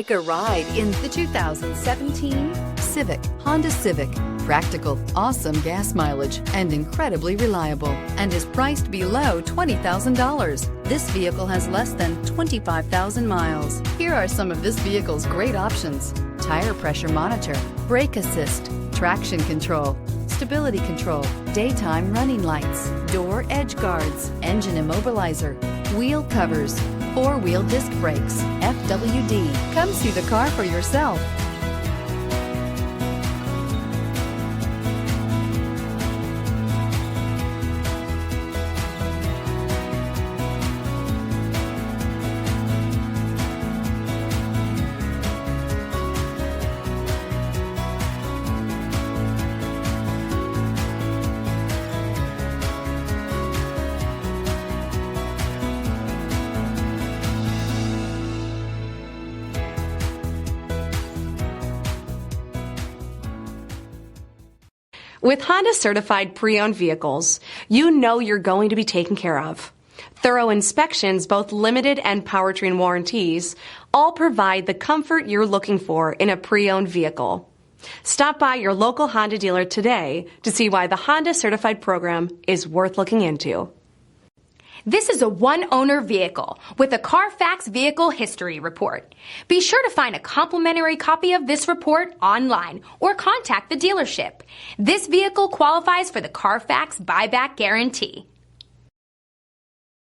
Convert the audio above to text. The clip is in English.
Take a ride in the 2017 Civic, Honda Civic. Practical, awesome gas mileage, and incredibly reliable, and is priced below $20,000. This vehicle has less than 25,000 miles. Here are some of this vehicle's great options: tire pressure monitor, brake assist, traction control, stability control, daytime running lights, door edge guards, engine immobilizer, wheel covers, four-wheel disc brakes, FWD. Come see the car for yourself. With Honda certified pre-owned vehicles, you know you're going to be taken care of. Thorough inspections, both limited and powertrain warranties, all provide the comfort you're looking for in a pre-owned vehicle. Stop by your local Honda dealer today to see why the Honda certified program is worth looking into. This is a one-owner vehicle with a Carfax Vehicle History Report. Be sure to find a complimentary copy of this report online or contact the dealership. This vehicle qualifies for the Carfax Buyback Guarantee.